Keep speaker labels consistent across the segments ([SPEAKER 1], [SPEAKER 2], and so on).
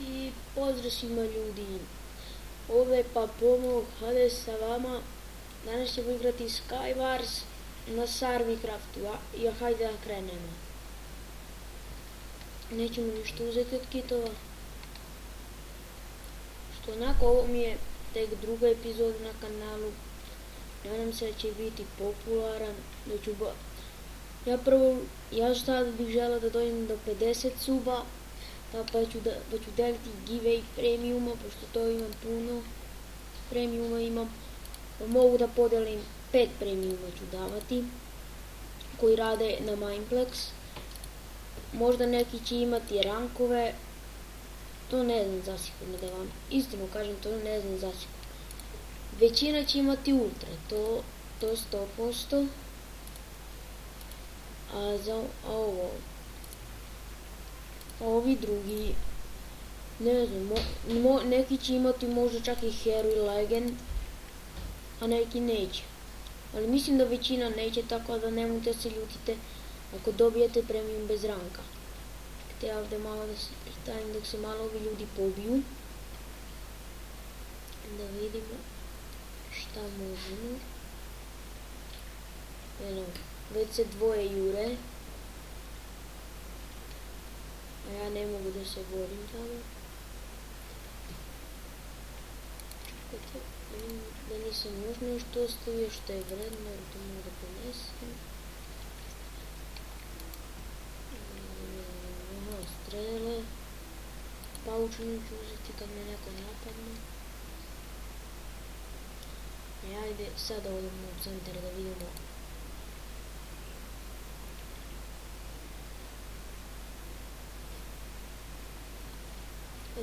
[SPEAKER 1] I pozdrav svima ljudi. Ovo je pa Pomog, hajde sa vama. Danas ćemo igrati Skywars na Sarmicraftu, i hajde da krenemo. Nećemo ništa uzeti od kitova. Što onako, ovo mi je tek druga epizoda na kanalu. Nadam se da će biti popularan. Ja sad bih želeo da dođem do 50 suba. Pa ću deliti giveaway premiuma, pošto to imam puno. Premiuma imam. Pa mogu da podelim 5 premiuma ću davati. Koji rade na Mineplex. Možda neki će imati rankove. To ne znam zasigurno, da vam istinu kažem, to ne znam zasigurno. Većina će imati ultra, to 100%. A za ovo, ovi drugi, ne znam, neki će imati možda čak i Hero i Legend, a neki neće. Ali mislim da većina neće, tako da nemojte se ljutite ako dobijete premium bez ranka. Čekajte, ja ovdje malo da se pristavim dok se malo ovi ljudi pobiju. Da vidimo šta možemo. Eno, već se dvoje jure. A ja ne mogu da se borim tamo. Čekajte, da nisam još nešto ostavio što je vredno, jer to mogu da ponesem. Strele. Paučinu ću uzeti kad me neko napadne. Ajde, sada odemo u centar da vidimo.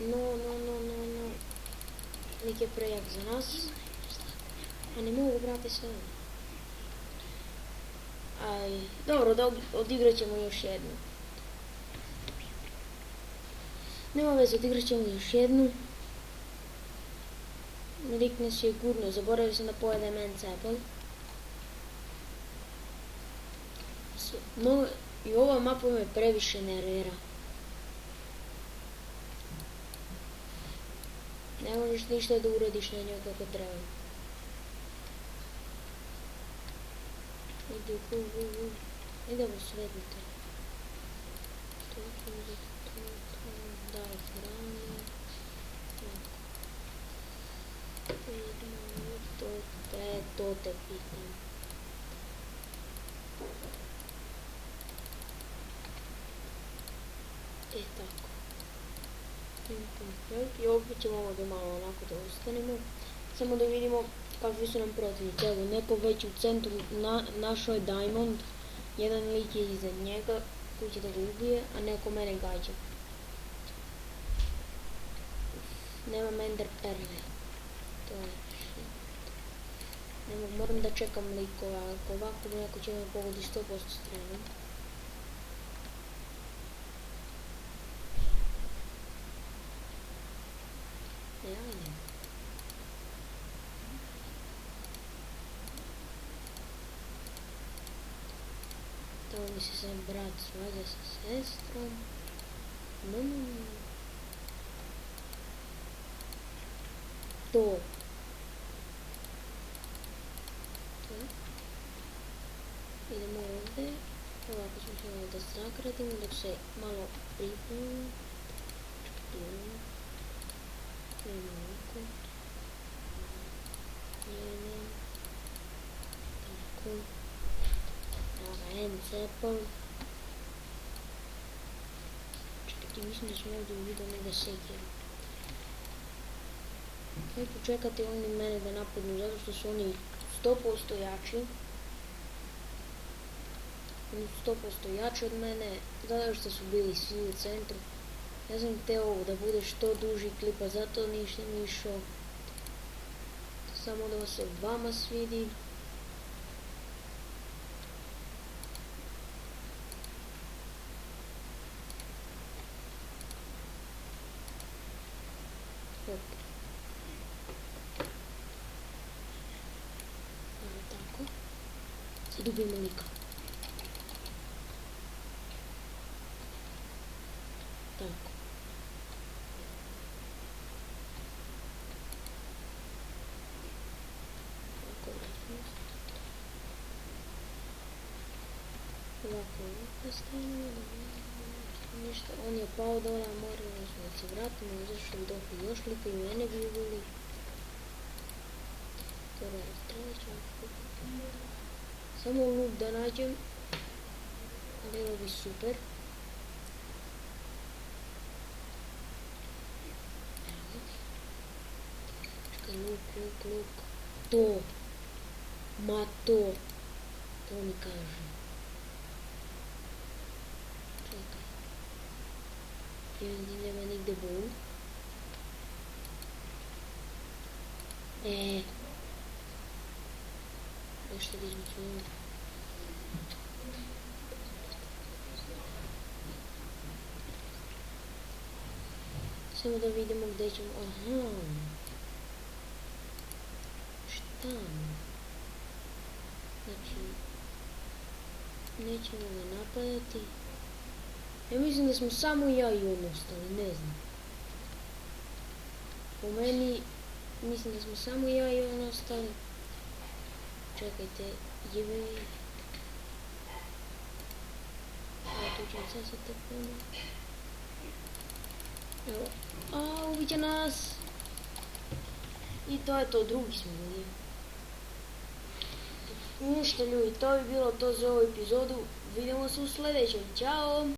[SPEAKER 1] No. Lik je prejak za nas. A ne mogu, brate, sve. Aj, dobro, odigrat ćemo još jednu. Nema veze, odigrat ćemo još jednu. Lik nas je gurno, zaboravio sam da pojedem Encepal. I ova mapa me previše nervira. Ne možeš ništa da uradiš na njoj kako treba. Idemo svedite. Daj hrane. To te pitam. Tako. I opet ćemo ovdje malo onako da ostanemo. Samo da vidimo kakvi su nam protivnici. Evo, neko već u centru našao Diamond. Jedan lik je iza njega koji će da ga ubije, a neko mene gađa. Nemam ender perle. To je shit. Moram da čekam likova, ako ovako neko će me pogodi 100% strenom. Ajde. Tamo mi se sad brat svađa sa sestrom. To. Idemo ovdje. Ovako ćemo se da sakratimo dok se malo pripremimo. Idemo ovako. Jedan. Tako. Evo ga, Encepal. Čekajte, mislim da smo ovdje u vidu nega sekiru. Ja ću čekati oni mene da napadnu, zato što su oni 100% jači. Oni su 100% jači od mene, zato što su bili svi u centru. Ja sam hteo da bude što duži klip, a zato nisam išao. Samo da se vama svidi. Tako. Sad ubijemo lika. Tako. Ništa, on je pao dole, morali smo da se vratimo, zašto bi došli još lika i mene bi ubili. Dobro, rastrelit ćemo. Samo luk da nađem, ali bilo bi super. Čekaj, luk. To. Ma to. To mi kaže. Čekaj. Ovdje nema nigde bol. Nešto da izvučemo. Samo da vidimo gdje ćemo. Aha. Šta? Znači, nećemo ga napadati. Ja mislim da smo samo ja i on ostali, ne znam. Po meni, mislim da smo samo ja i on ostali. Čekajte, giveaway. Tu ćemo sasvete puno. Evo, uviće nas. I to je to, drugi smo bili. Ništa ljudi, to bi bilo to za ovu epizodu. Vidimo se u sljedećem, ćao!